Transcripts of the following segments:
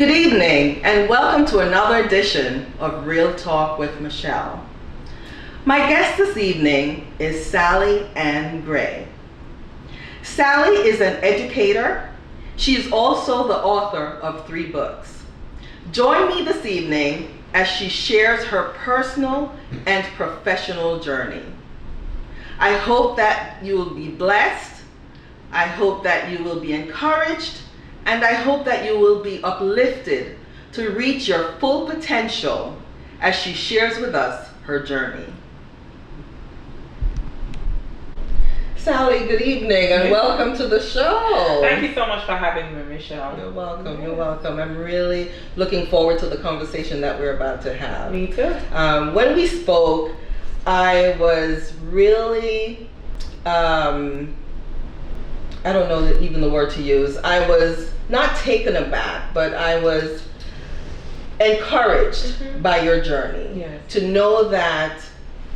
Good evening and welcome to another edition of Real Talk with Michelle. My guest this evening is SallyAnn Gray. Sally is an educator. She is also the author of 3 books. Join me this evening as she shares her personal and professional journey. I hope that you will be blessed. I hope that you will be encouraged. And I hope that you will be uplifted to reach your full potential as she shares with us her journey. Sally, good evening and welcome to the show. Thank you so much for having me, Michelle. You're welcome, you're welcome. I'm really looking forward to the conversation that we're about to have. Me too. When we spoke, I was really, I don't know even the word to use. I was not taken aback, but I was encouraged by your journey. Yes. To know that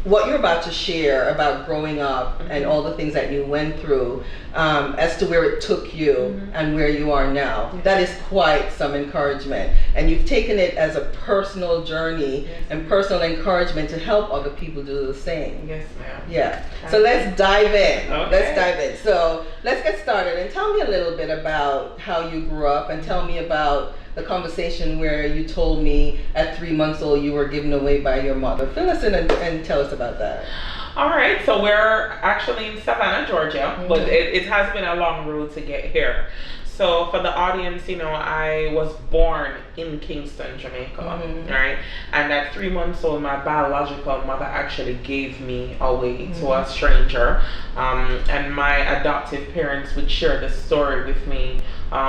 what you're about to share about growing up and all the things that you went through, as to where it took you and where you are now, that is quite some encouragement. And you've taken it as a personal journey and personal encouragement to help other people do the same. Yes, ma'am. Yeah. So let's dive in. Okay. Let's dive in. So let's get started and tell me a little bit about how you grew up and tell me about the conversation where you told me at 3 months old you were given away by your mother. Fill us in and tell us about that. All right, so we're actually in Savannah, Georgia, but it has been a long road to get here. So for the audience, I was born in Kingston, Jamaica, right? And at 3 months old, my biological mother actually gave me away to a stranger. And my adoptive parents would share the story with me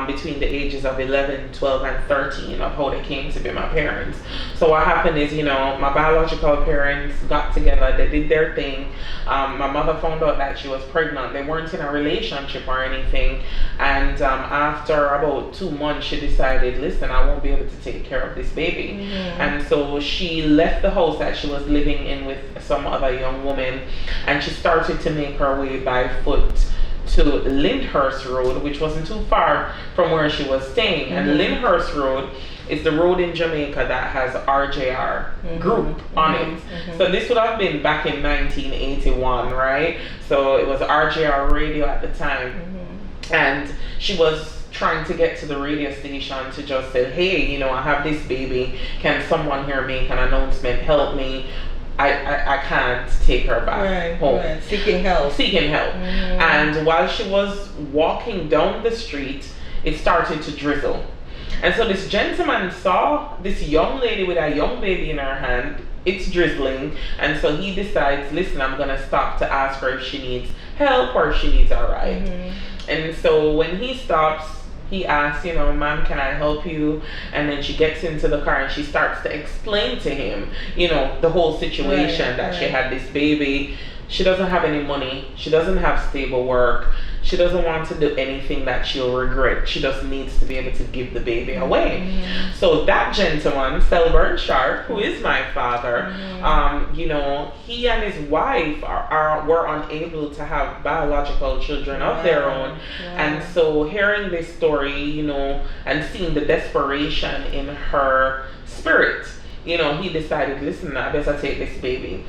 between the ages of 11, 12, and 13 of how they came to be my parents. So what happened is, my biological parents got together, they did their thing. My mother found out that she was pregnant. They weren't in a relationship or anything. And after about 2 months, she decided, listen, I won't be able to take care of this baby. And so she left the house that she was living in with some other young woman, and she started to make her way by foot to Lyndhurst Road, which wasn't too far from where she was staying. And Lyndhurst Road is the road in Jamaica that has RJR group on it. So this would have been back in 1981, right? So it was RJR radio at the time. And she was trying to get to the radio station to just say, hey, I have this baby. Can someone here make an announcement? Help me. I can't take her back home. Right. Seeking help. And while she was walking down the street, it started to drizzle. And so this gentleman saw this young lady with a young baby in her hand. It's drizzling. And so he decides, listen, I'm going to stop to ask her if she needs help or if she needs a ride. And so when he stops, he asks, ma'am, can I help you? And then she gets into the car and she starts to explain to him, the whole situation that she had this baby. She doesn't have any money. She doesn't have stable work. She doesn't want to do anything that she'll regret. She just needs to be able to give the baby away. So that gentleman, Selburn Sharp, who is my father, he and his wife were unable to have biological children of their own. And so hearing this story, and seeing the desperation in her spirit, he decided, listen, I better take this baby.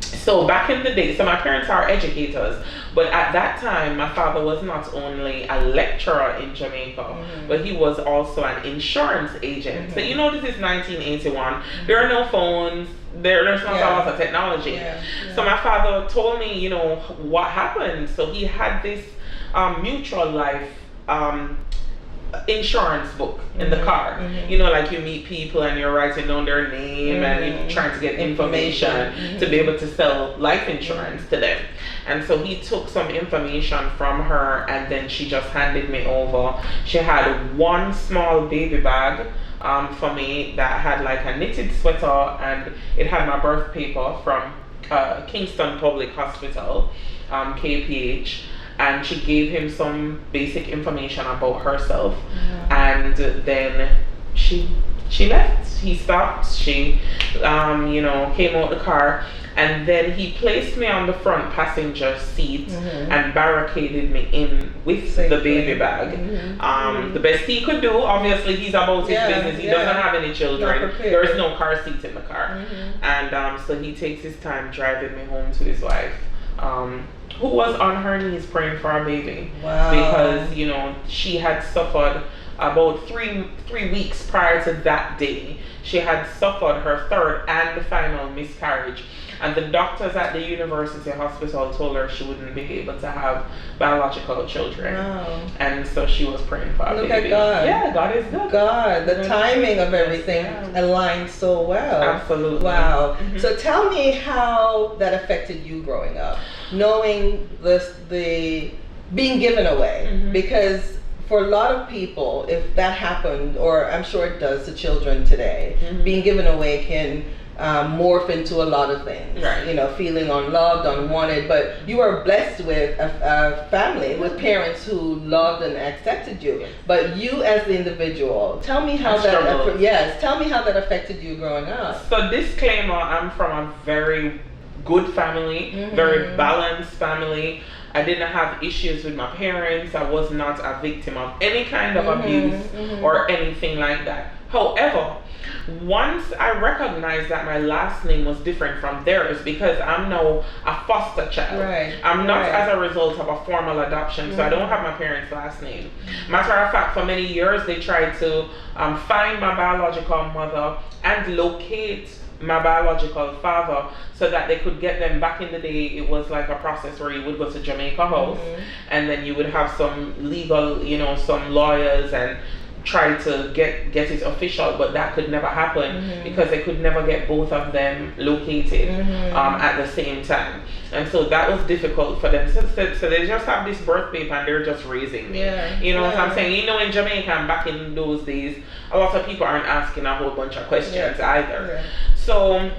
So back in the day, so my parents are educators, but at that time, my father was not only a lecturer in Jamaica, but he was also an insurance agent. So this is 1981. There are no phones. There's not a lot of technology. So my father told me, what happened. So he had this mutual life insurance book in the car. Like you meet people and you're writing down their name and you're trying to get information to be able to sell life insurance to them. And so he took some information from her and then she just handed me over. She had one small baby bag for me that had like a knitted sweater, and it had my birth paper from Kingston Public Hospital, KPH. And she gave him some basic information about herself. And then she left. He stopped. She, came out the car. And then he placed me on the front passenger seat and barricaded me in with the baby bag. The best he could do, obviously he's about his business. He doesn't have any children. There is no car seat in the car. And so he takes his time driving me home to his wife, who was on her knees praying for our baby. Wow. Because, you know, she had suffered about three weeks prior to that day. She had suffered her third and final miscarriage. And the doctors at the university hospital told her she wouldn't be able to have biological children. Wow. And so she was praying for our baby. Look at God. Yeah, God is good. God, the timing of everything aligned so well. Absolutely. Wow. So tell me how that affected you growing up, knowing the being given away. Because for a lot of people, if that happened, or I'm sure it does to children today, being given away can morph into a lot of things. Right. You know, feeling unloved, unwanted. But you are blessed with a family, with parents who loved and accepted you. Yes. But you, as the individual, tell me how tell me how that affected you growing up. So disclaimer: I'm from a very good family, very balanced family. I didn't have issues with my parents. I was not a victim of any kind of abuse or anything like that. However, once I recognized that my last name was different from theirs, because I'm now a foster child. Right. I'm not as a result of a formal adoption, so I don't have my parents' last name. Matter of fact, for many years they tried to find my biological mother and locate my biological father so that they could get them. Back in the day, it was like a process where you would go to Jamaica House and then you would have some legal, you know, some lawyers and try to get it official, but that could never happen because they could never get both of them located at the same time. And so that was difficult for them. So they just have this birth paper and they're just raising me. You know what I'm saying? You know, in Jamaica and back in those days, a lot of people aren't asking a whole bunch of questions either. So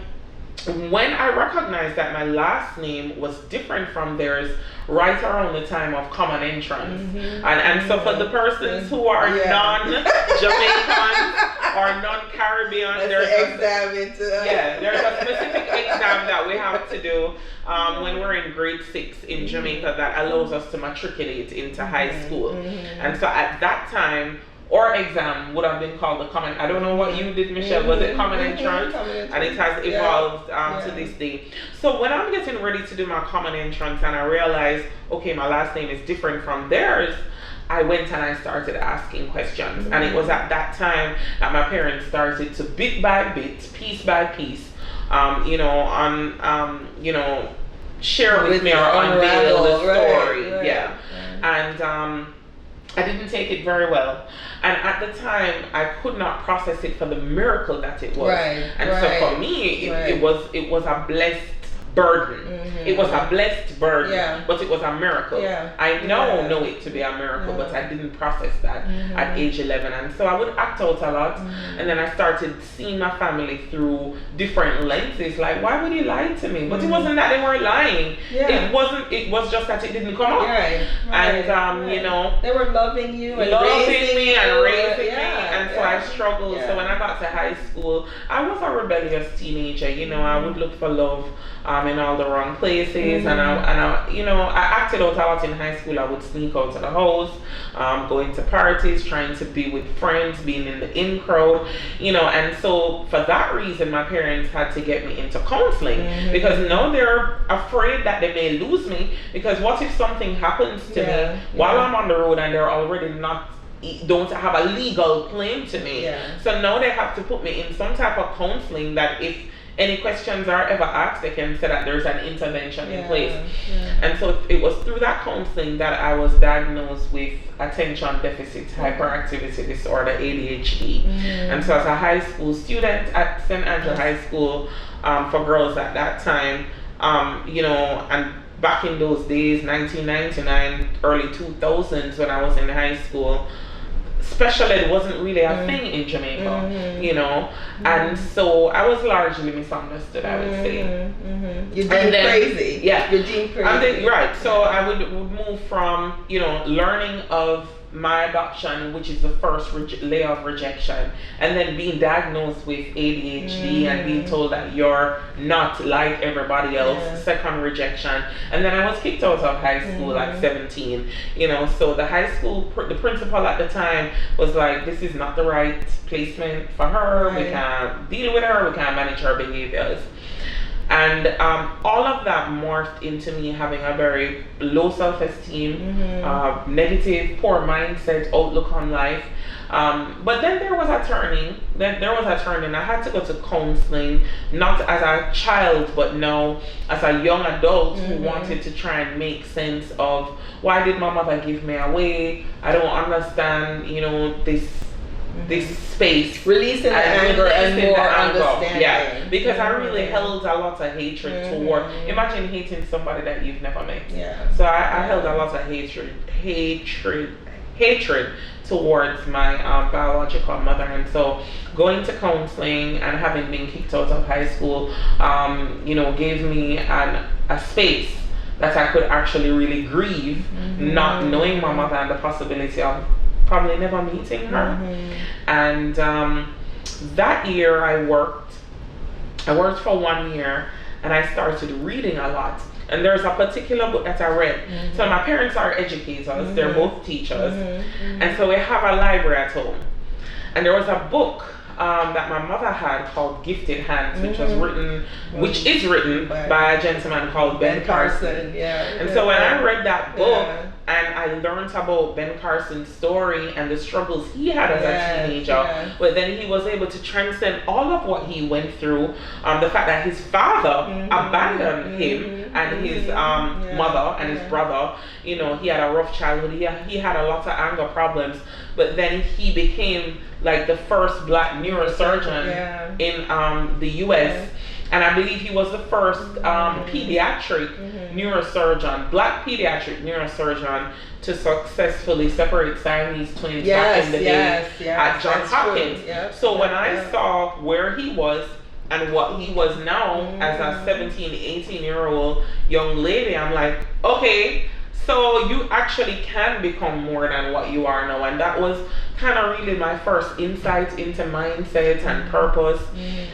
when I recognized that my last name was different from theirs, right around the time of common entrance, and so for the persons who are non-Jamaican or non-Caribbean, there's a specific exam that we have to do when we're in grade 6 in Jamaica that allows us to matriculate into high school. And so at that time, our exam would have been called the common. I don't know what you did, Michelle. Was it common entrance? And it has evolved to this day. So when I'm getting ready to do my common entrance and I realized, okay, my last name is different from theirs, I went and I started asking questions. And it was at that time that my parents started to bit by bit, piece by piece, share with me or unveil the story. And I didn't take it very well. And at the time, I could not process it for the miracle that it was. And so for me, it was a blessed burden. It was a blessed burden, but it was a miracle. I know it to be a miracle, but I didn't process that at age 11. And so I would act out a lot. And then I started seeing my family through different lenses. Like, why would he lie to me? But it wasn't that they weren't lying. It was just that it didn't come up. And you know, they were loving you and raising me. And so I struggled. So when I got to high school, I was a rebellious teenager. You know, I would look for love in all the wrong places, and I acted out a lot in high school. I would sneak out of the house, going to parties, trying to be with friends, being in the in crowd, and so for that reason my parents had to get me into counseling, because now they're afraid that they may lose me, because what if something happens to me while I'm on the road and they're already don't have a legal claim to me. So now they have to put me in some type of counseling that if any questions are ever asked, they can say that there's an intervention in place. And so it was through that counseling that I was diagnosed with attention deficit hyperactivity disorder, ADHD. And so as a high school student at St. Andrew High School for girls at that time, and back in those days, 1999, early 2000s, when I was in high school, special ed wasn't really a thing in Jamaica, and so I was largely misunderstood, I would say. You're deemed crazy. Yeah. You're deemed crazy. Right. So I would move from, learning of my adoption, which is the first layer of rejection, and then being diagnosed with ADHD and being told that you're not like everybody else, second rejection, and then I was kicked out of high school at 17, you know, so the high school, the principal at the time was like, this is not the right placement for her, we can't deal with her, we can't manage her behaviors. And all of that morphed into me having a very low self-esteem, negative, poor mindset, outlook on life. But then there was a turning. I had to go to counseling, not as a child, but now as a young adult who wanted to try and make sense of, why did my mother give me away? I don't understand, you know, this space, releasing the anger and more understanding. Yeah, because I really held a lot of hatred toward. Imagine hating somebody that you've never met. Yeah. So I held a lot of hatred towards my biological mother, and so going to counseling and having been kicked out of high school, you know, gave me a space that I could actually really grieve, not knowing my mother and the possibility of probably never meeting her. And that year I worked for 1 year, and I started reading a lot. And there's a particular book that I read. So my parents are educators, they're both teachers, and so we have a library at home. And there was a book that my mother had called Gifted Hands, which is written by a gentleman called Ben Carson. And so when I read that book, and I learned about Ben Carson's story and the struggles he had as a teenager, but then he was able to transcend all of what he went through. The fact that his father abandoned him and his mother and his brother. You know, he had a rough childhood. He had a lot of anger problems, but then he became like the first black neurosurgeon in the U.S. And I believe he was the first pediatric neurosurgeon, black pediatric neurosurgeon, to successfully separate Siamese twins back in the day at Johns Hopkins. So when I saw where he was and what he was now as a 17, 18-year-old young lady, I'm like, okay, so you actually can become more than what you are now. And that was kind of really my first insight into mindset and purpose.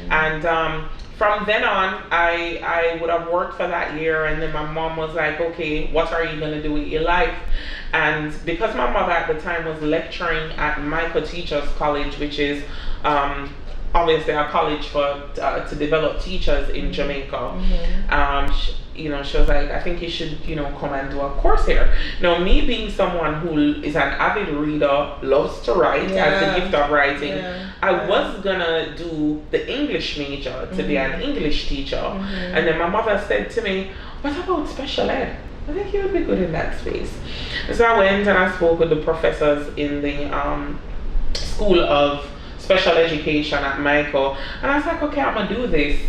And from then on, I would have worked for that year, and then my mom was like, okay, what are you going to do with your life? And because my mother at the time was lecturing at Michael Teachers College, which is obviously a college for to develop teachers in Jamaica, you know, she was like, I think you should, you know, come and do a course here. Now, me being someone who is an avid reader, loves to write, has the gift of writing, I was gonna do the English major to be an English teacher. And then my mother said to me, what about special ed? I think you would be good in that space. And so I went and I spoke with the professors in the School of Special Education at Michael, and I was like, okay, I'm gonna do this.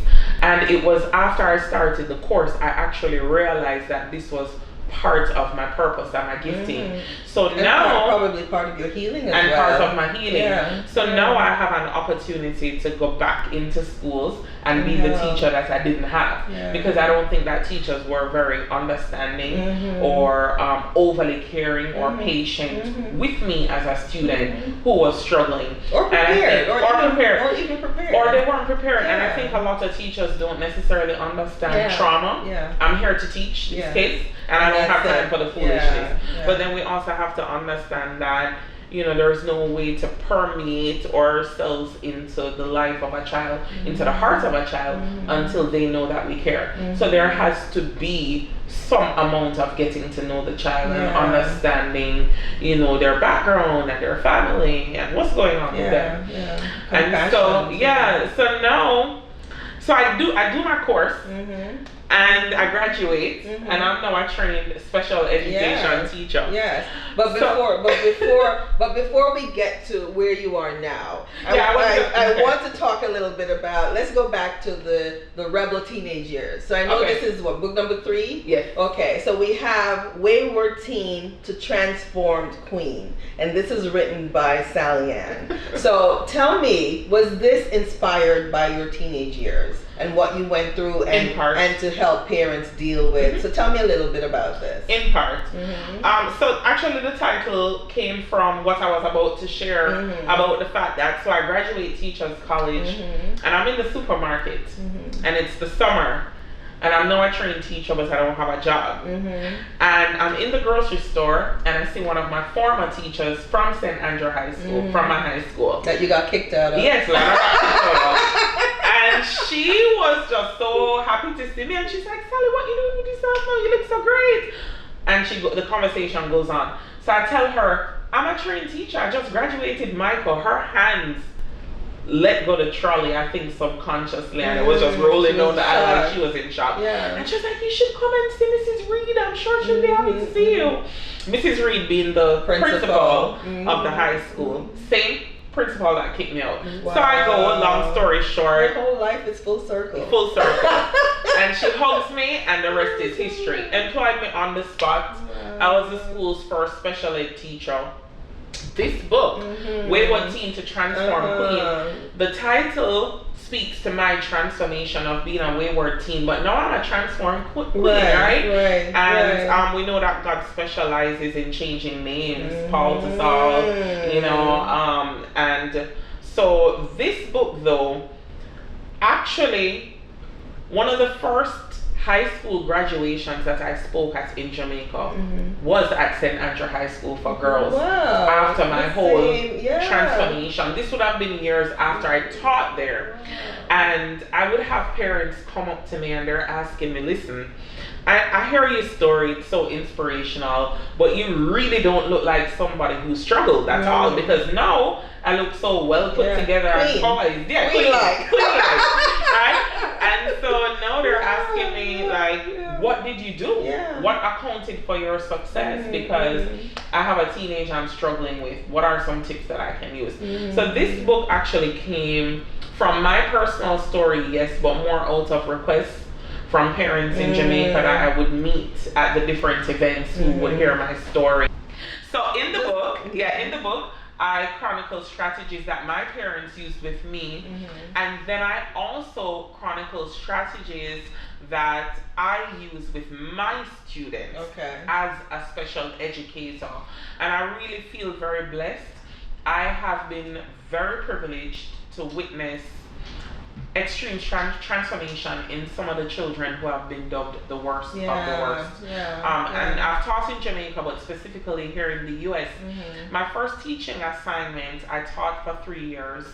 And it was after I started the course, I actually realized that this was part of my purpose and my gifting. So and now probably part of your healing as and well. Part of my healing. So now I have an opportunity to go back into schools and be the teacher that I didn't have, because I don't think that teachers were very understanding or overly caring or patient with me as a student who was struggling or prepared or even prepared, or they weren't prepared. And I think a lot of teachers don't necessarily understand trauma. I'm here to teach these kids, and I don't have time for the foolishness. But then we also have to understand that, you know, there is no way to permeate ourselves into the life of a child, into the heart of a child, until they know that we care. So there has to be some amount of getting to know the child and understanding, you know, their background and their family and what's going on with them. And so so now, so I do my course. And I graduate, and I'm now a trained special education teacher. But before we get to where you are now, I want to talk a little bit about. Let's go back to the rebel teenage years. So I know this is what, book number 3. Yes. Okay. So we have Wayward Teen to Transformed Queen, and this is written by SallyAnn. So tell me, was this inspired by your teenage years and what you went through, and to help parents deal with. So tell me a little bit about this. In part. So actually the title came from what I was about to share about the fact that, so I graduate Teachers College and I'm in the supermarket and it's the summer and I'm now a trained teacher but I don't have a job. And I'm in the grocery store and I see one of my former teachers from St. Andrew High School, from my high school. That you got kicked out of? Yes, like I got kicked out of. And she was just so happy to see me and she's like, Sally, what you doing with yourself now? You look so great. And the conversation goes on. So I tell her, I'm a trained teacher. I just graduated Michael. Her hands let go the trolley, I think subconsciously, and it was just rolling down the aisle like she was in shock. And she was like, you should come and see Mrs. Reed. I'm sure she'll be happy to see you. Mrs. Reed being the principal of the high school. Same principal that kicked me out. So I go, long story short. Your whole life is full circle. Full circle. And she hugs me and the rest is history. Employed me on the spot. I was the school's first special ed teacher. This book, Wayward Teen to Transform Queen, the title speaks to my transformation of being a wayward teen, but now I'm a transformed queen, right? And we know that God specializes in changing names, Paul to Saul, you know, and so this book though, actually, one of the first high school graduations that I spoke at in Jamaica was at St. Andrew High School for girls. After my whole transformation. This would have been years after I taught there. And I would have parents come up to me and they're asking me, listen, I hear your story, it's so inspirational, but you really don't look like somebody who struggled at all, because now I look so well put together and poised. Yeah, queen like. Right? And so now they're asking me, like, what did you do? What accounted for your success? Because I have a teenager I'm struggling with. What are some tips that I can use? So this book actually came from my personal story, yes, but more out of requests from parents in Jamaica that I would meet at the different events who would hear my story. So in the book, I chronicle strategies that my parents used with me, and then I also chronicle strategies that I use with my students as a special educator. And I really feel very blessed. I have been very privileged to witness extreme transformation in some of the children who have been dubbed the worst of the worst. And I've taught in Jamaica, but specifically here in the US. My first teaching assignment, I taught for 3 years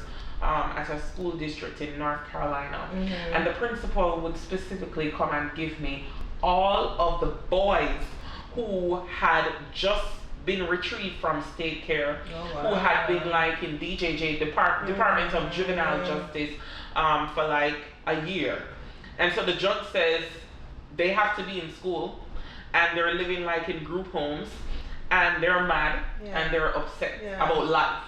at a school district in North Carolina. And the principal would specifically come and give me all of the boys who had just been retrieved from state care, who had been like in DJJ, Department of Juvenile Justice, for like a year. And so the judge says they have to be in school and they're living like in group homes and they're mad and they're upset about life.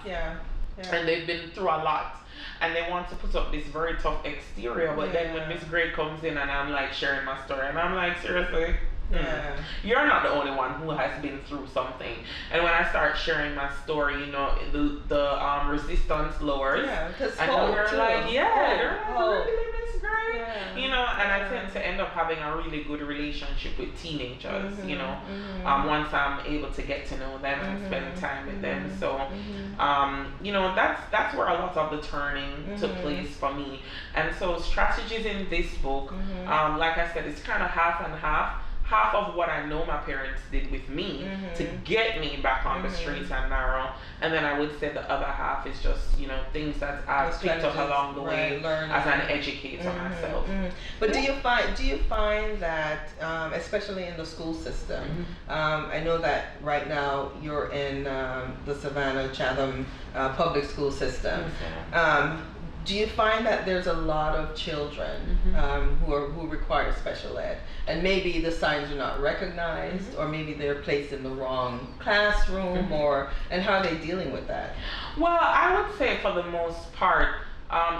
And they've been through a lot and they want to put up this very tough exterior, but then when Miss Gray comes in and I'm like sharing my story and I'm like, seriously? You're not the only one who has been through something. And when I start sharing my story, you know, the resistance lowers. And they're like, really, Miss Gray? You know, and I tend to end up having a really good relationship with teenagers, you know, once I'm able to get to know them and spend time with them. So, you know, that's where a lot of the turning took place for me. And so strategies in this book, like I said, it's kind of half and half. Half of what I know my parents did with me to get me back on the streets and narrow, and then I would say the other half is just, you know, things that I've picked up along the way as an educator myself. But do you find that, especially in the school system, I know that right now you're in the Savannah Chatham public school system. Do you find that there's a lot of children who require special ed, and maybe the signs are not recognized, or maybe they're placed in the wrong classroom, and how are they dealing with that? Well, I would say for the most part,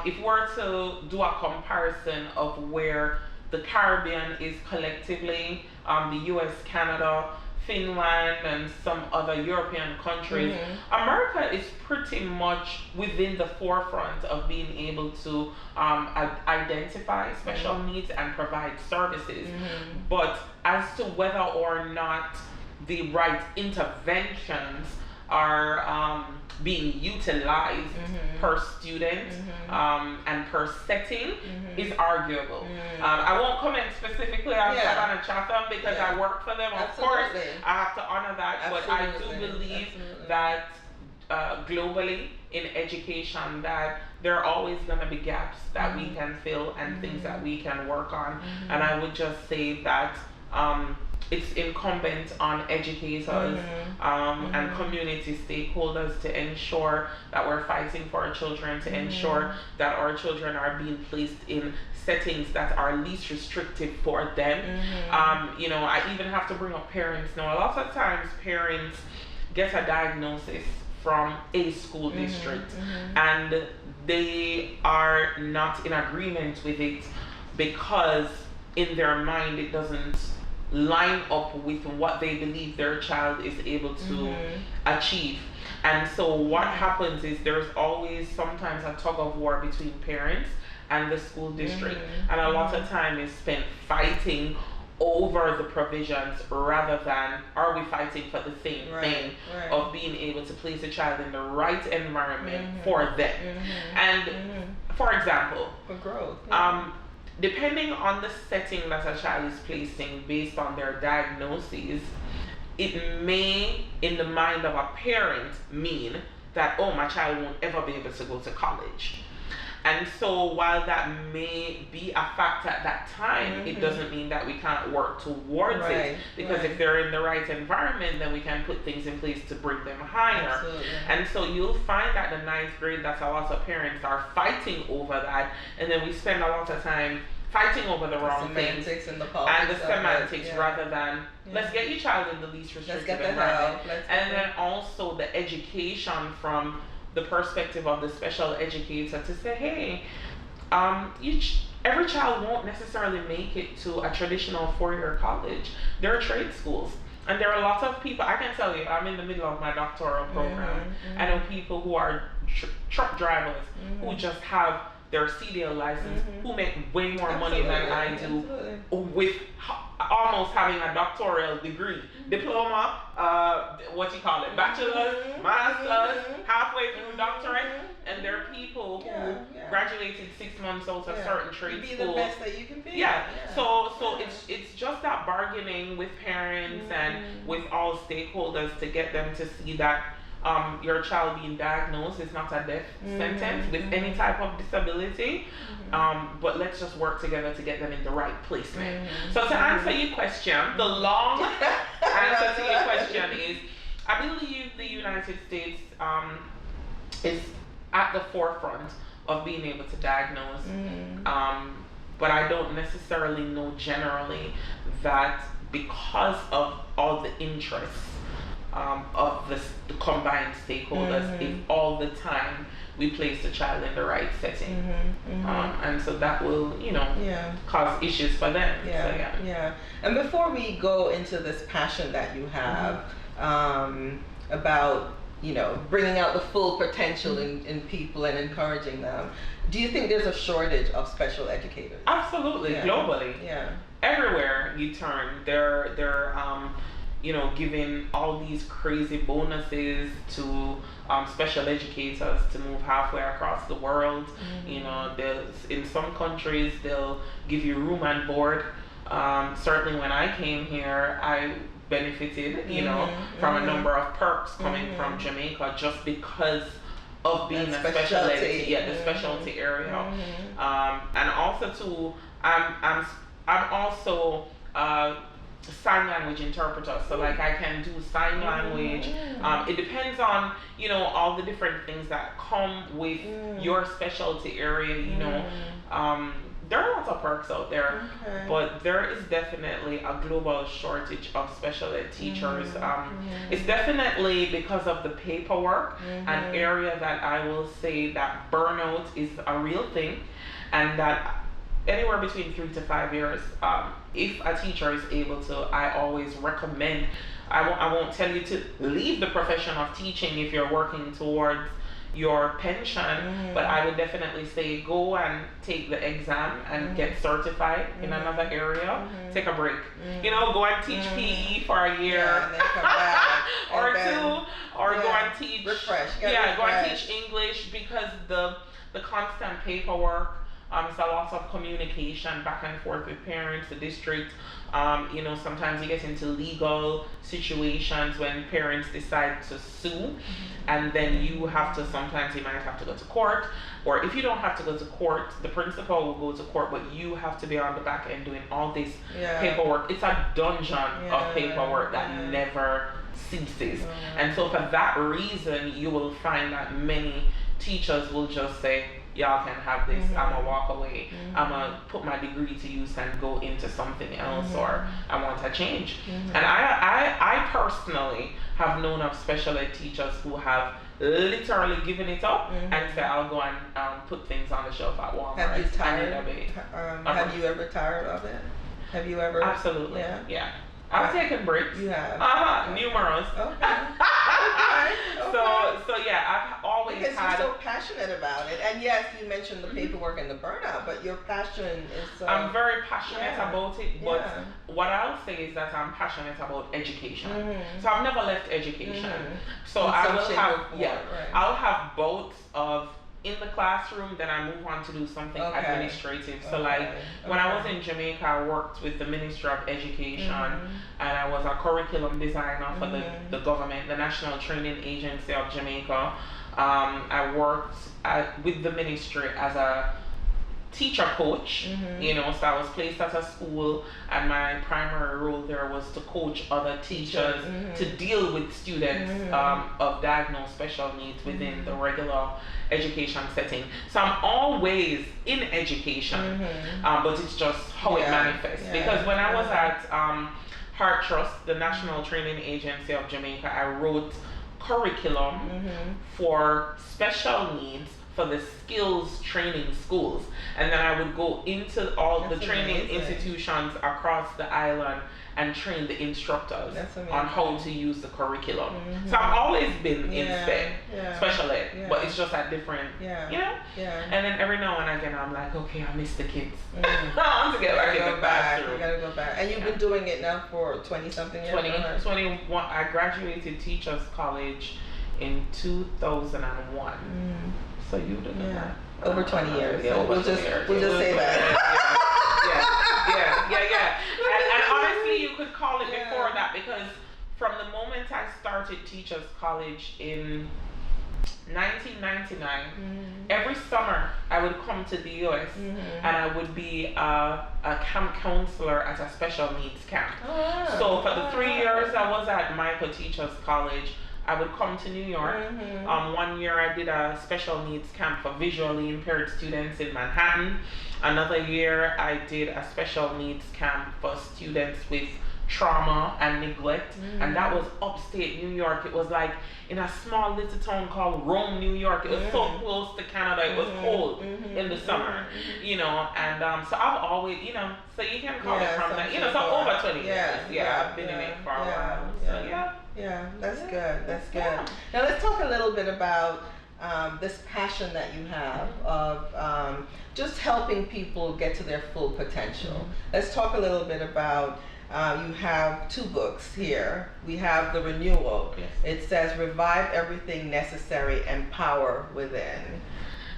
if we're to do a comparison of where the Caribbean is collectively, the US, Canada, Finland and some other European countries, America is pretty much within the forefront of being able to identify special needs and provide services. But as to whether or not the right interventions are being utilized per student and per setting is arguable. I won't comment specifically on Savannah Chatham because I work for them. Of course, I have to honor that, but I do believe that globally in education that there are always going to be gaps that we can fill and things that we can work on. And I would just say that it's incumbent on educators and community stakeholders to ensure that we're fighting for our children, to ensure that our children are being placed in settings that are least restrictive for them. You know, I even have to bring up parents now. A lot of times parents get a diagnosis from a school district and they are not in agreement with it because in their mind it doesn't line up with what they believe their child is able to achieve. And so what happens is there's always sometimes a tug of war between parents and the school district, and a lot of time is spent fighting over the provisions rather than are we fighting for the same thing of being able to place a child in the right environment for them. And for example, for growth, depending on the setting that a child is placed in based on their diagnosis, it may in the mind of a parent mean that, oh, my child won't ever be able to go to college. And so while that may be a fact at that time, it doesn't mean that we can't work towards it. Because if they're in the right environment, then we can put things in place to bring them higher. Absolutely. And so you'll find that the 9th grade, that a lot of parents are fighting over that. And then we spend a lot of time fighting over the wrong things and the politics and the semantics rather than let's get your child in the least restrictive environment. And then also the education from the perspective of the special educator to say, hey, every child won't necessarily make it to a traditional 4-year college. There are trade schools. And there are a lot of people, I can tell you, I'm in the middle of my doctoral program. I know people who are truck drivers who just have their CDL license, who make way more money than I do with almost having a doctoral degree, diploma, bachelor's, master's, halfway through doctorate, and there are people who graduated 6 months out of certain trade schools. Be the best that you can be. So it's just that bargaining with parents and with all stakeholders to get them to see that your child being diagnosed is not a death sentence with any type of disability, but let's just work together to get them in the right placement. So to answer your question, the long answer to your question is, I believe the United States is at the forefront of being able to diagnose, but I don't necessarily know generally that because of all the interests of the combined stakeholders, if all the time we place the child in the right setting, and so that will, cause issues for them. And before we go into this passion that you have about bringing out the full potential in people and encouraging them, do you think there's a shortage of special educators? Absolutely, globally. Everywhere you turn, they're giving all these crazy bonuses to special educators to move halfway across the world. In some countries they'll give you room and board. Certainly when I came here, I benefited, from a number of perks coming from Jamaica just because of being a specialty, the specialty area. And also too, I'm also sign language interpreter, so like I can do sign language. It depends on all the different things that come with your specialty area. There are lots of perks out there, but there is definitely a global shortage of special ed teachers. It's definitely because of the paperwork, an area that I will say that burnout is a real thing, and that anywhere between 3 to 5 years. If a teacher is able to, I always recommend. I won't tell you to leave the profession of teaching if you're working towards your pension, but I would definitely say go and take the exam and get certified in another area. Take a break. You know, go and teach PE for a year and then come back or then, two, or go and teach. Refresh. Go and teach English, because the constant paperwork. It's a lot of communication back and forth with parents, the district. You know, sometimes you get into legal situations when parents decide to sue, and then you have to, sometimes you might have to go to court, or if you don't have to go to court, the principal will go to court, but you have to be on the back end doing all this paperwork. It's a dungeon of paperwork that never ceases. And so for that reason, you will find that many teachers will just say, y'all can have this, I'm gonna walk away, I'm gonna put my degree to use and go into something else, or I want a change. And I personally have known of special ed teachers who have literally given it up and say, I'll go and put things on the shelf at Walmart. Have you have you ever tired of it? Have you ever? Absolutely. Yeah. I've taken breaks. You have? Numerous. Okay. So yeah, I've always because had. you're so passionate about it, and yes, you mentioned the paperwork and the burnout, but your passion is. I'm very passionate about it, but what I'll say is that I'm passionate about education. So I've never left education. So I will have I'll have both of. In the classroom, then I move on to do something administrative. So like when I was in Jamaica, I worked with the Ministry of Education, and I was a curriculum designer for the government, the National Training Agency of Jamaica. I worked with the ministry as a teacher coach, you know, so I was placed at a school, and my primary role there was to coach other teachers to deal with students of diagnosed special needs within the regular education setting. So I'm always in education, but it's just how it manifests. Because when I was at Heart Trust, the National Training Agency of Jamaica, I wrote curriculum for special needs for the skills training schools, and then I would go into all the training institutions across the island and train the instructors on how to use the curriculum. So I've always been in special ed, but it's just at different, you know? And then every now and again I'm like, okay, I miss the kids. I want to get back in the classroom. You gotta go back. And you've been doing it now for 20-something years? 21. I graduated Teachers College in 2001. So you did that. Over 20 years. So we'll just say that. And honestly, you could call it before that, because from the moment I started Teachers College in 1999, every summer I would come to the US and I would be a camp counselor at a special needs camp. So for the 3 years I was at Michael Teachers College, I would come to New York. 1 year I did a special needs camp for visually impaired students in Manhattan. Another year I did a special needs camp for students with trauma and neglect, and that was upstate New York. It was like in a small little town called Rome, New York. It was so close to Canada. It was cold in the summer, you know, and so I've always, you know, so you can call it from that, you know, so over 20 years. I've been in it for a while. So that's good. That's good. Now let's talk a little bit about this passion that you have of just helping people get to their full potential. Let's talk a little bit about you have 2 books here. We have The Renewal. It says Revive Everything Necessary and Power Within.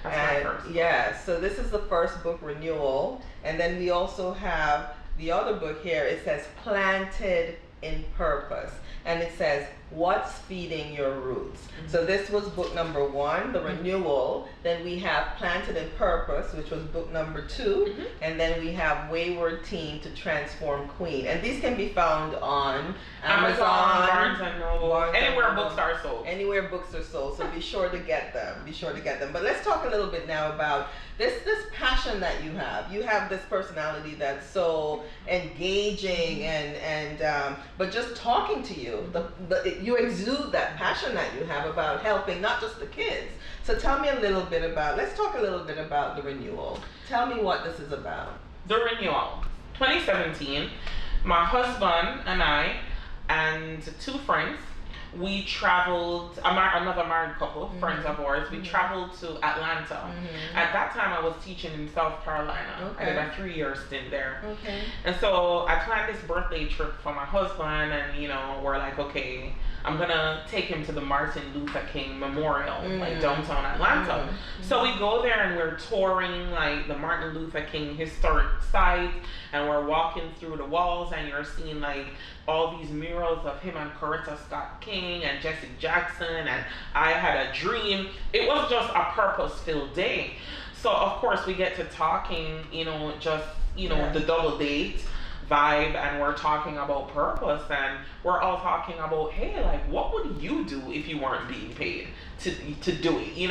That's my first. So this is the first book, Renewal. And then we also have the other book here. It says Planted in Purpose. And it says, What's Feeding Your Roots? So this was book number 1, The Renewal. Then we have Planted in Purpose, which was book number 2. And then we have Wayward Teen to Transform Queen. And these can be found on Amazon, Barnes and Noble, anywhere books are sold. Anywhere books are sold. So be sure to get them. But let's talk a little bit now about this passion that you have. You have this personality that's so engaging and but just talking to you, you exude that passion that you have about helping not just the kids. So tell me a little bit about, let's talk a little bit about the renewal. Tell me what this is about. The renewal. 2017, my husband and I and 2 friends, we traveled, another married couple, friends of ours, we traveled to Atlanta. At that time, I was teaching in South Carolina. I did a 3-year stint there. And so I planned this birthday trip for my husband, and we're like, okay, I'm gonna take him to the Martin Luther King Memorial, like downtown Atlanta. So we go there and we're touring like the Martin Luther King historic site, and we're walking through the walls, and you're seeing like all these murals of him and Coretta Scott King and Jesse Jackson and I Had a Dream. It was just a purpose-filled day. So of course we get to talking, the double date vibe, and we're talking about purpose, and we're all talking about, hey, like, what would you do if you weren't being paid to do it,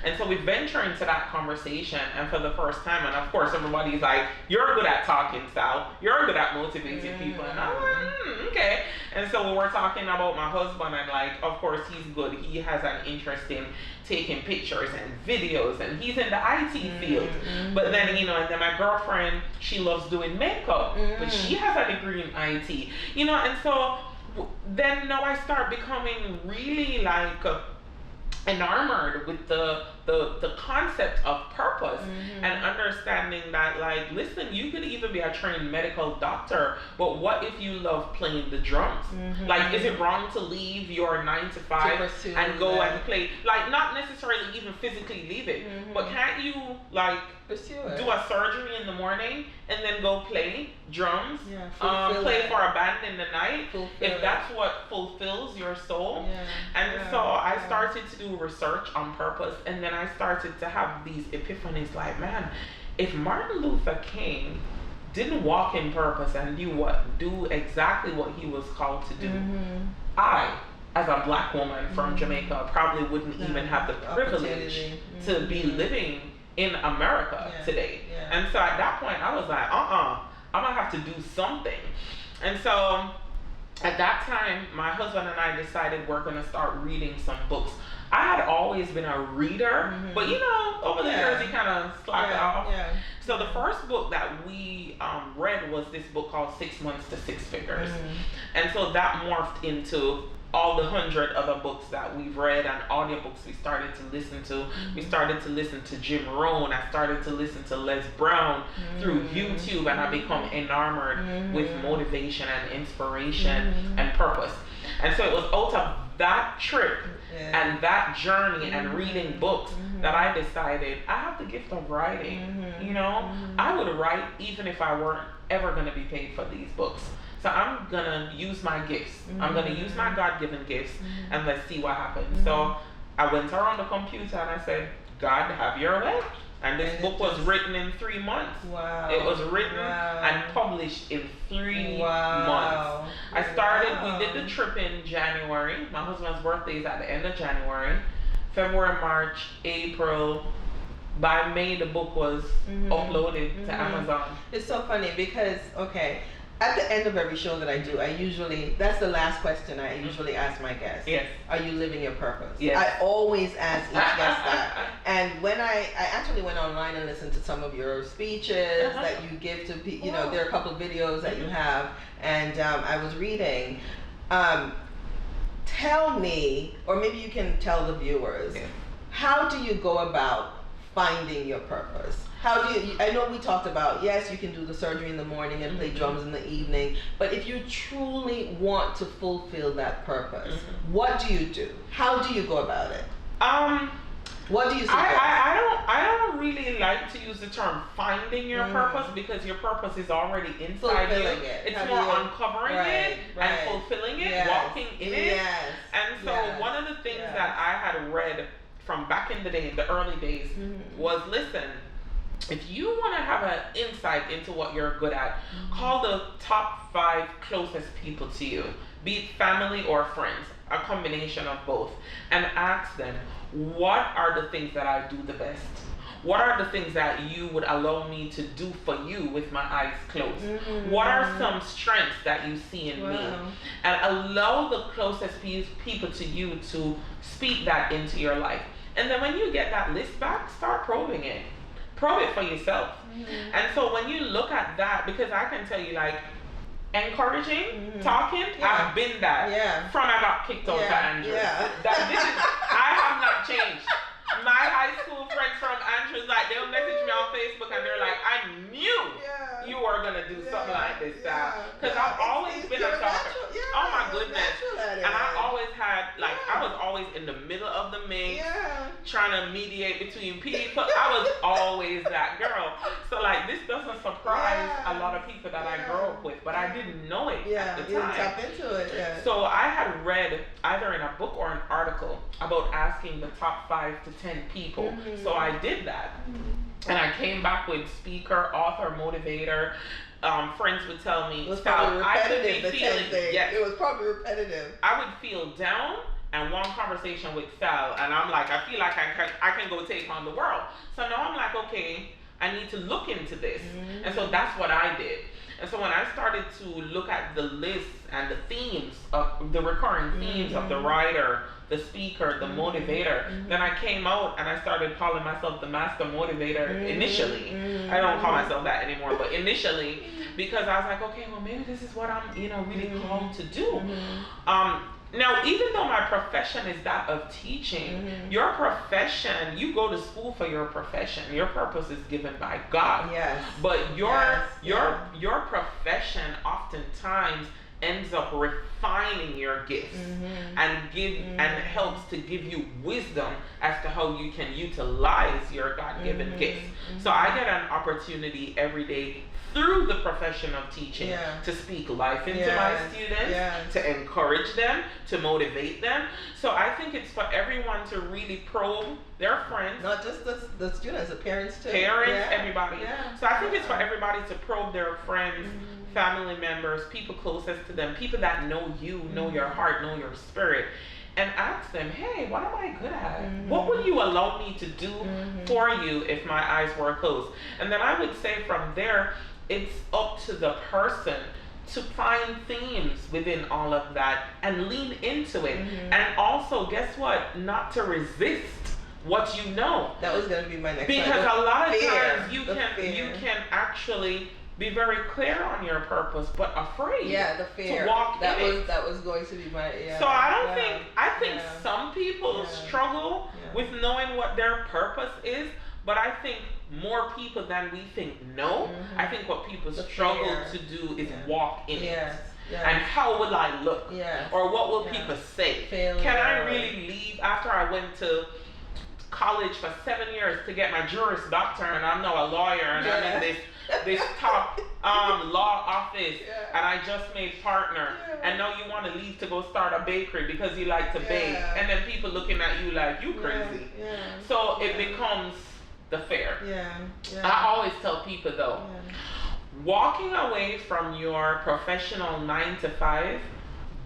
And so we venture into that conversation, and for the first time, and of course everybody's like, you're good at talking, Sal, you're good at motivating people, and I'm like, okay. And so we were talking about my husband, and like, of course he's good, he has an interest in taking pictures and videos, and he's in the IT field. But then, and then my girlfriend, she loves doing makeup, but she has a degree in IT, and so then now I start becoming really like enamored with the concept of purpose, and understanding that, like, listen, you could even be a trained medical doctor, but what if you love playing the drums? Like, is it wrong to leave your 9 to 5 and go and play, like, not necessarily even physically leave it, but can't you like pursue it, do a surgery in the morning and then go play drums, play for a band in the night, if that's what fulfills your soul? And so I started to do research on purpose, and then I started to have these epiphanies like, man, if Martin Luther King didn't walk in purpose and do exactly what he was called to do, I, as a black woman from Jamaica, probably wouldn't even have the privilege to be living in America today. And so at that point I was like, I'm gonna have to do something. And so at that time, my husband and I decided we're gonna start reading some books. I had always been a reader, but over the years you kind of slack off. So the first book that we read was this book called 6 Months to Six Figures. And so that morphed into all the 100 other books that we've read and audiobooks we started to listen to. We started to listen to Jim Rohn. I started to listen to Les Brown through YouTube, and I become enamored with motivation and inspiration and purpose. And so it was out of that trip and that journey and reading books that I decided I have the gift of writing. I would write even if I weren't ever going to be paid for these books. So I'm going to use my gifts. I'm going to use my God-given gifts, and let's see what happens. So I went around the computer and I said, God, have your way. And this book was written in 3 months. Wow. It was written and published in 3 months. I started, we did the trip in January. My husband's birthday is at the end of January. February, March, April. By May, the book was uploaded to Amazon. It's so funny because, at the end of every show that I do, that's the last question I usually ask my guests. Yes. Are you living your purpose? Yes. I always ask each guest that. And when I actually went online and listened to some of your speeches that you give to people, there are a couple of videos that you have, and I was reading. Tell me, or maybe you can tell the viewers, how do you go about finding your purpose? How do you, I know we talked about, yes, you can do the surgery in the morning and play drums in the evening, but if you truly want to fulfill that purpose, what do you do? How do you go about it? What do you suggest? I don't really like to use the term finding your purpose, because your purpose is already inside you. It's more uncovering it and fulfilling it, walking in it. And so one of the things that I had read from back in the day, in the early days, was, listen, if you want to have an insight into what you're good at, call the top 5 closest people to you, be it family or friends, a combination of both, and ask them, what are the things that I do the best? what are the things that you would allow me to do for you with my eyes closed? What are some strengths that you see in me? And allow the closest people to you to speak that into your life. And then when you get that list back, start probing it. Probe it for yourself. And so when you look at that, because I can tell you, like, encouraging, talking, I've been that from I got kicked out of Andrews. I have not changed. My high school friends from Andrews, like, they'll message me on Facebook and they're like, I knew you were gonna do something like this, because I've always been a talker. Oh my goodness. And I always had, like, I was always in the middle of the mix, trying to mediate between people. I was always that girl. So, like, this doesn't surprise a lot of people that I grew up with, but I didn't know it at the time. You didn't tap into it. So I had read either in a book or an article about asking the top 5 to 10 people. So I did that. And I came back with speaker, author, motivator. Friends would tell me, it was probably repetitive. It was probably repetitive. I would feel down, and one conversation with Sal, and I'm like, I feel like I can go take on the world. So now I'm like, okay, I need to look into this. And so that's what I did. And so when I started to look at the lists and the themes of the recurring themes of the writer, the speaker, the motivator, then I came out and I started calling myself the master motivator initially. I don't call myself that anymore, but initially, because I was like, okay, well, maybe this is what I'm, really called to do. Now, even though my profession is that of teaching, your profession, you go to school for your profession. Your purpose is given by God. But your profession oftentimes ends up refining your gifts and helps to give you wisdom as to how you can utilize your God-given gifts. So I get an opportunity every day through the profession of teaching to speak life into my students, to encourage them, to motivate them. So I think it's for everyone to really probe their friends. Not just the students, the parents too. Parents, everybody. So I think it's for everybody to probe their friends, family members, people closest to them, people that know you, know your heart, know your spirit, and ask them, hey, what am I good at? What would you allow me to do for you if my eyes were closed? And then I would say from there, it's up to the person to find themes within all of that and lean into it. And also, guess what? Not to resist what you know. That was going to be my next Because a lot of times you can actually be very clear on your purpose, but afraid the fear to walk in it. That was going to be my So I think some people struggle with knowing what their purpose is, but I think more people than we think know. I think what people struggle to do is walk in it. And how will I look? Or what will people say? Can I really leave after I went to college for 7 years to get my Juris Doctor and I'm now a lawyer and I'm in this top law office and I just made partner and now you want to leave to go start a bakery because you like to bake, and then people looking at you like you crazy. So it becomes the fear. I always tell people though, walking away from your professional 9 to 5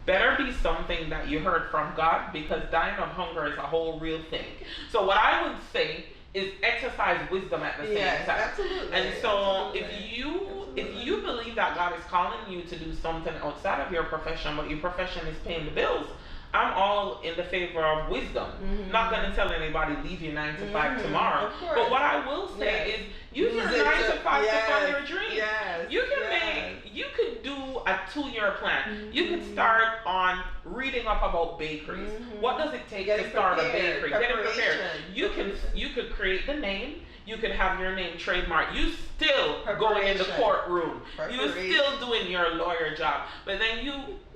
better be something that you heard from God, because dying of hunger is a whole real thing. So what I would say is exercise wisdom at the same time. Absolutely. And so if you believe that God is calling you to do something outside of your profession, but your profession is paying the bills, I'm all in the favor of wisdom. Not going to tell anybody leave your 9 to 5 tomorrow. But what I will say is use your 9 to 5 to fund your dreams. You could do a 2-year plan. You could start on reading up about bakeries. What does it take to start a bakery? Getting prepared. You could create the name. You could have your name trademarked. You still going in the courtroom. You still doing your lawyer job. But then you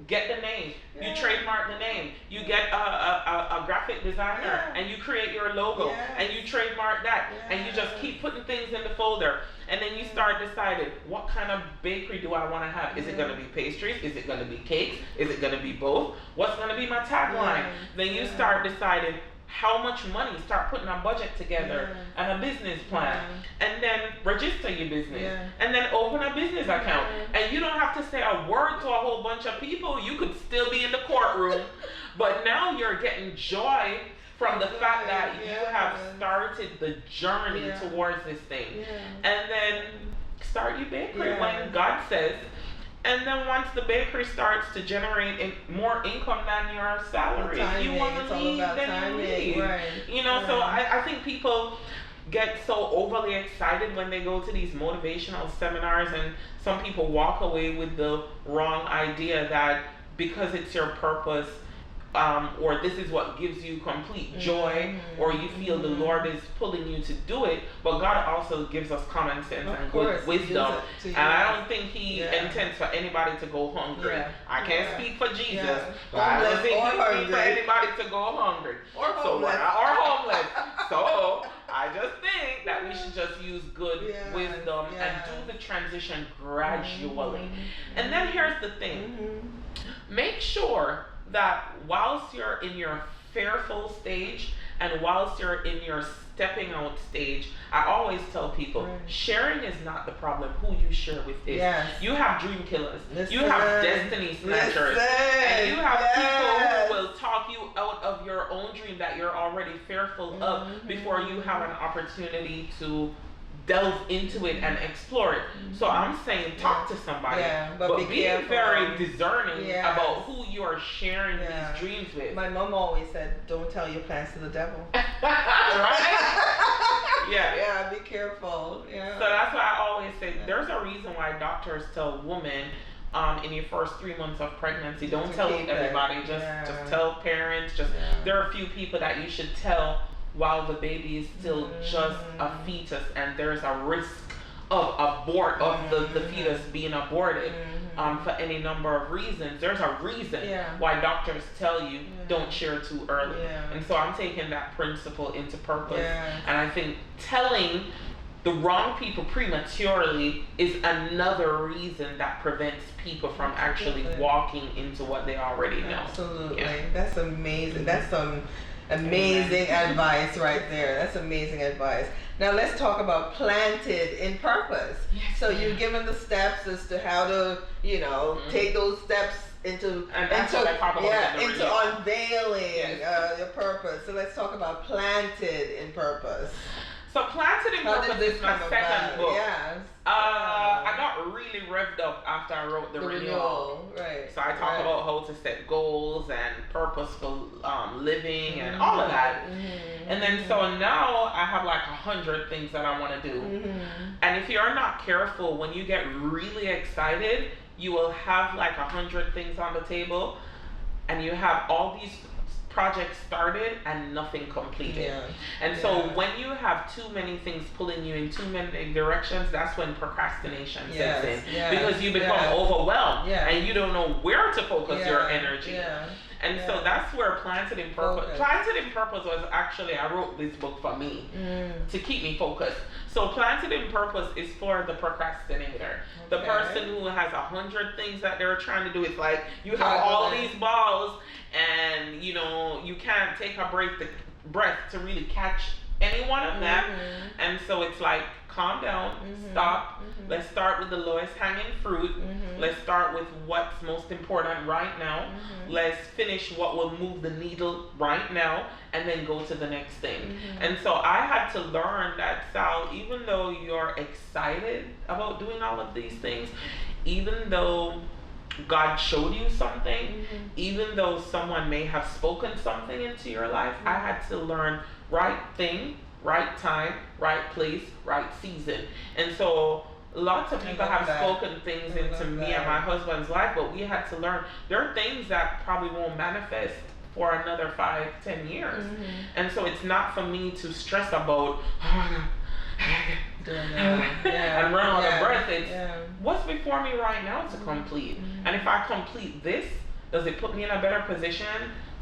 get the name. You trademark the name. You get a graphic designer and you create your logo and you trademark that and you just keep putting things in the folder. And then you start deciding, what kind of bakery do I want to have? Is it going to be pastries? Is it going to be cakes? Is it going to be both? What's going to be my tagline? Then you start deciding how much money, start putting a budget together and a business plan, and then register your business, and then open a business account. And you don't have to say a word to a whole bunch of people. You could still be in the courtroom, but now you're getting joy from the fact that you have started the journey towards this thing. And then start your bakery when God says. And then once the bakery starts to generate more income than your salary, if you want to leave, then you leave. Right. You know, so I think people get so overly excited when they go to these motivational seminars, and some people walk away with the wrong idea that because it's your purpose, or this is what gives you complete joy, or you feel the Lord is pulling you to do it. But God also gives us common sense and good wisdom, and I don't think He intends for anybody to go hungry. I can't speak for Jesus, but I don't think He intends for anybody to go hungry or homeless. So I just think that we should just use good wisdom and do the transition gradually. And then here's the thing: make sure that whilst you're in your fearful stage and whilst you're in your stepping out stage, I always tell people, sharing is not the problem. Who you share with is. You have dream killers. You have destiny snatchers. And you have people who will talk you out of your own dream that you're already fearful of before you have an opportunity to delve into it and explore it. So I'm saying talk to somebody, but be very discerning about who you are sharing these dreams with. My mom always said, don't tell your plans to the devil. Right? Yeah, be careful. So that's why I always say there's a reason why doctors tell women in your first 3 months of pregnancy, don't tell everybody, just tell parents. There are a few people that you should tell while the baby is still just a fetus, and there's a risk of the fetus being aborted for any number of reasons. There's a reason why doctors tell you don't share too early. And so I'm taking that principle into purpose. And I think telling the wrong people prematurely is another reason that prevents people from actually walking into what they already know. Absolutely. That's amazing. That's some amazing advice right there. That's amazing advice. Now let's talk about planted in purpose. So you're given the steps as to how to, take those steps into unveiling your purpose. So let's talk about planted in purpose. So Planted in Purpose is my second book. I got really revved up after I wrote the renewal. So I talk about how to set goals and purposeful living and all of that. And then so now I have like 100 things that I want to do. And if you're not careful, when you get really excited, you will have like 100 things on the table, and you have all these projects started and nothing completed. And so when you have too many things pulling you in too many directions, that's when procrastination sets in, because you become overwhelmed and you don't know where to focus your energy. And so that's where Planted in Purpose. Planted in Purpose was actually, I wrote this book for me to keep me focused. So Planted in Purpose is for the procrastinator, the person who has 100 things that they're trying to do. It's like you have all these balls, and you can't take a breath to really catch any one of them. And so it's like, calm down, stop. Let's start with the lowest hanging fruit. Let's start with what's most important right now. Let's finish what will move the needle right now, and then go to the next thing. And so I had to learn that, Sal, even though you're excited about doing all of these things, even though God showed you something, even though someone may have spoken something into your life, I had to learn right thing, right time, right place, right season. And so lots of people have spoken things into me and my husband's life, but we had to learn there are things that probably won't manifest for another 5-10 years. And so it's not for me to stress about and run out of breath. It's what's before me right now to complete. And if I complete this, does it put me in a better position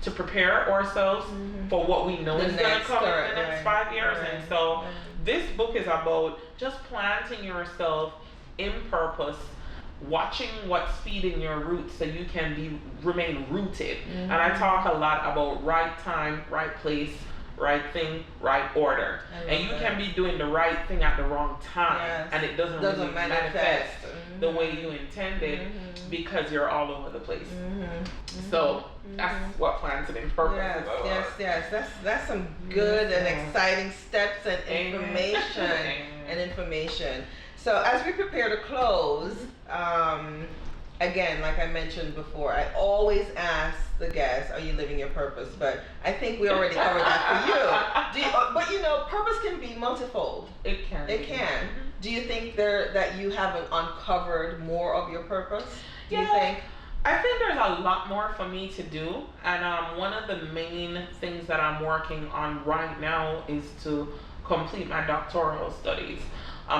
to prepare ourselves for what we know is going to come in the next 5 years? And so this book is about just planting yourself in purpose, watching what's feeding your roots so you can remain rooted. And I talk a lot about right time, right place, right thing, right order. And you can be doing the right thing at the wrong time, and it doesn't really manifest. the way you intended because you're all over the place. So that's what planted in purpose is all about. Yes. That's some good and exciting steps and information. So as we prepare to close, again, like I mentioned before, I always ask the guests, are you living your purpose? But I think we already covered that for you. But purpose can be multifold. It can. Do you think that you haven't uncovered more of your purpose? Do you think? I think there's a lot more for me to do, and one of the main things that I'm working on right now is to complete my doctoral studies.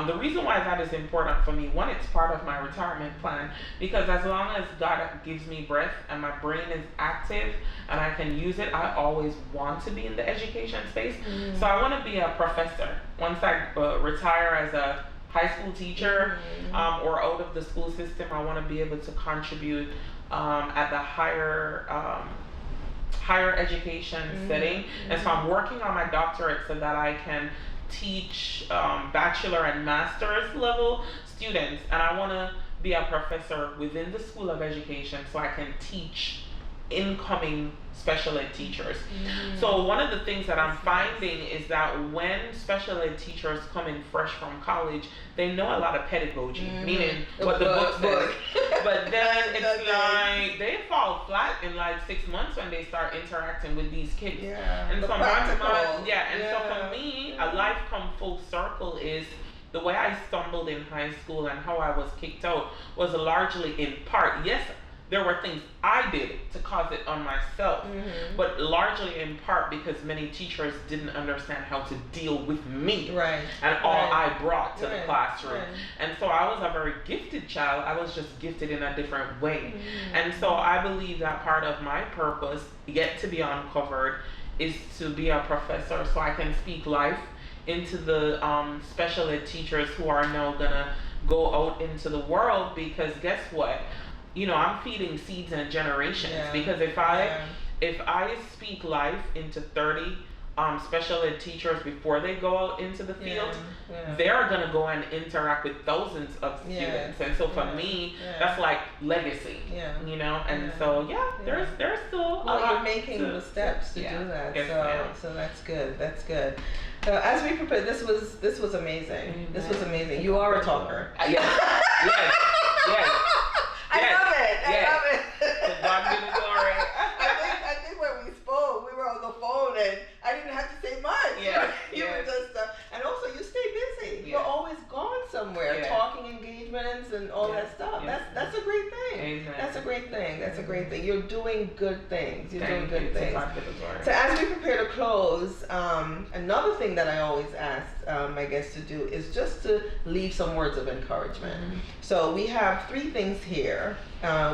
The reason why that is important for me, one, it's part of my retirement plan, because as long as God gives me breath and my brain is active and I can use it, I always want to be in the education space. So I want to be a professor. Once I retire as a high school teacher or out of the school system, I want to be able to contribute at the higher education setting. And so I'm working on my doctorate so that I can teach bachelor and master's level students, and I want to be a professor within the School of Education so I can teach incoming special ed teachers. So one of the things that I'm finding is that when special ed teachers come in fresh from college, they know a lot of pedagogy, meaning what the book says. But then it's like they fall flat in like 6 months when they start interacting with these kids. And so for me, a life come full circle is the way I stumbled in high school and how I was kicked out was largely in part, yes, there were things I did to cause it on myself, but largely in part because many teachers didn't understand how to deal with me and all I brought to the classroom. And so I was a very gifted child. I was just gifted in a different way. And so I believe that part of my purpose, yet to be uncovered, is to be a professor so I can speak life into the special ed teachers who are now gonna go out into the world, because guess what? I'm feeding seeds and generations, because if I speak life into 30 special ed teachers before they go out into the field, they're going to go and interact with thousands of students. And so for me, that's like legacy, and so there's still a lot. You're making the steps to do that. So that's good. As we prepare, this was amazing. This was amazing. You are a talker. Yes. I love it. To God be the glory. I think when we spoke, we were on the phone and I didn't have to say much. You were just, and also you stay busy. You're always gone somewhere, talking engagements and all that stuff. That's a great thing. Amen. That's a great thing. You're doing good things. So as we prepare to close, another thing that I always ask my guests to do is just to leave some words of encouragement. So we have 3 things here.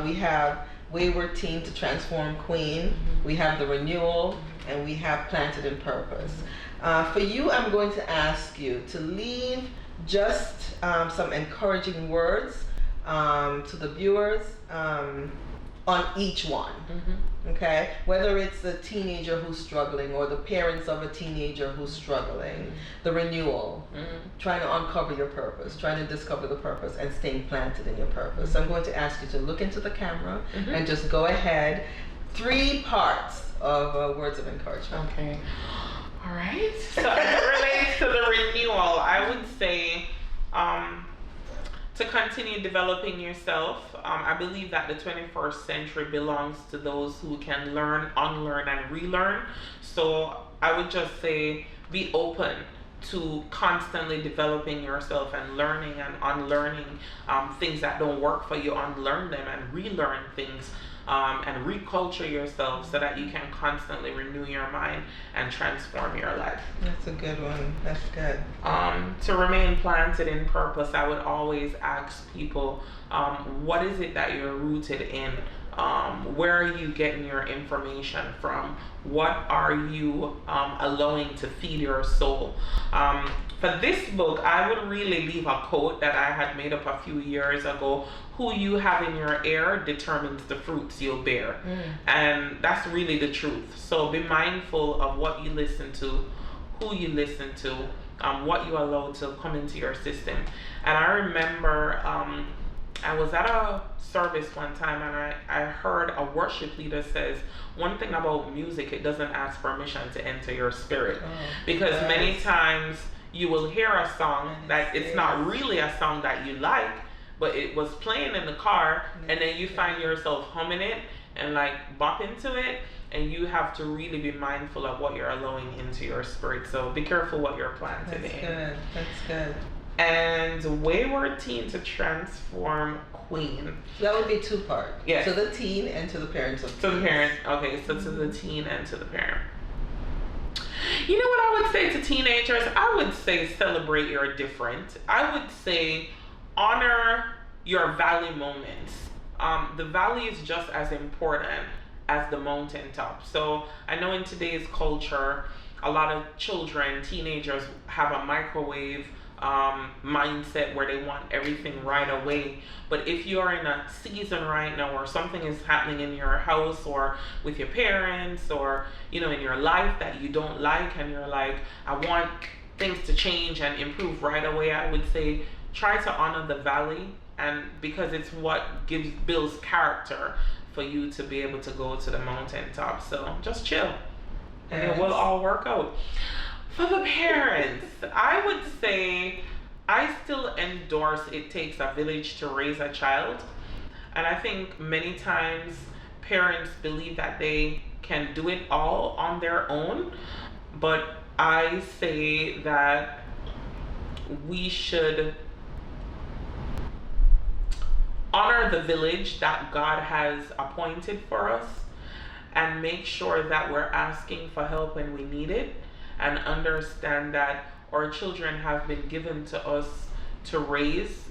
We have Wayward Teen to Transform Queen, we have the Renewal, and we have Planted in Purpose. For you, I'm going to ask you to leave just some encouraging words to the viewers on each one. Okay, whether it's the teenager who's struggling or the parents of a teenager who's struggling, the renewal, trying to uncover your purpose, trying to discover the purpose and staying planted in your purpose. So I'm going to ask you to look into the camera and just go ahead. 3 parts of words of encouragement. Okay. All right. So as it relates to the renewal, I would say to continue developing yourself. I believe that the 21st century belongs to those who can learn, unlearn, and relearn. So I would just say be open to constantly developing yourself and learning and unlearning things that don't work for you, unlearn them and relearn things and reculture yourself so that you can constantly renew your mind and transform your life. That's a good one. That's good. To remain planted in purpose, I would always ask people, what is it that you're rooted in? Where are you getting your information from? What are you allowing to feed your soul? For this book, I would really leave a quote that I had made up a few years ago. Who you have in your ear determines the fruits you'll bear. And that's really the truth. So be mindful of what you listen to, who you listen to, what you allow to come into your system. And I remember I was at a service one time and I heard a worship leader says, one thing about music, it doesn't ask permission to enter your spirit. Because many times you will hear a song that it's not really a song that you like, but it was playing in the car, and then you find yourself humming it and like bopping to it, and you have to really be mindful of what you're allowing into your spirit. So be careful what you're planting in. That's good. And wayward teen to transform queen. That would be two part. Yeah. To the teen and to the parents of To the parent. Okay, so to the teen and to the parent. You know what I would say to teenagers? I would say celebrate your different. I would say honor your valley moments. The valley is just as important as the mountaintop. So I know in today's culture, a lot of children, teenagers have a microwave mindset where they want everything right away. But if you're in a season right now where something is happening in your house or with your parents or in your life that you don't like, and you're like, I want things to change and improve right away, I would say try to honor the valley, and because it's what builds character for you to be able to go to the mountaintop. So just chill and it will all work out. For the parents, I would say I still endorse it takes a village to raise a child. And I think many times parents believe that they can do it all on their own. But I say that we should honor the village that God has appointed for us and make sure that we're asking for help when we need it, and understand that our children have been given to us to raise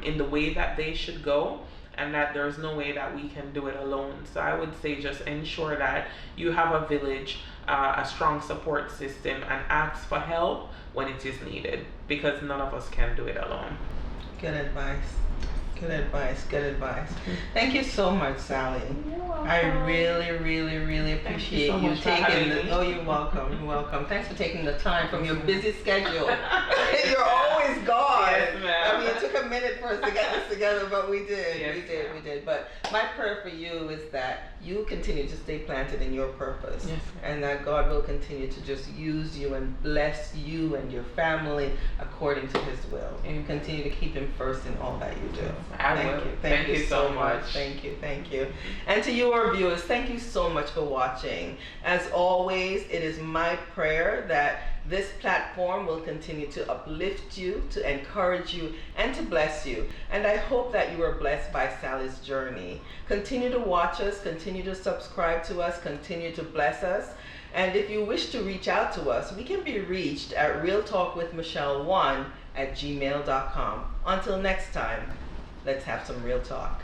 in the way that they should go, and that there's no way that we can do it alone. So I would say just ensure that you have a village, a strong support system, and ask for help when it is needed, because none of us can do it alone. Good advice. Good advice. Good advice. Thank you so much, Sally. You're welcome. I really, really, really appreciate you taking the. Oh, you're welcome. You're welcome. Thanks for taking the time from your busy schedule. You're always gone. Yes, ma'am. I mean, it took a minute for us to get this together, but we did. Yes, We did. But my prayer for you is that you continue to stay planted in your purpose, Yes, and that God will continue to just use you and bless you and your family according to His will. And continue to keep Him first in all that you do. Thank you so much. Thank you. And to your viewers, thank you so much for watching. As always, it is my prayer that this platform will continue to uplift you, to encourage you, and to bless you. And I hope that you are blessed by Sally's journey. Continue to watch us, continue to subscribe to us, continue to bless us. And if you wish to reach out to us, we can be reached at realtalkwithmichelle1@gmail.com. Until next time, let's have some real talk.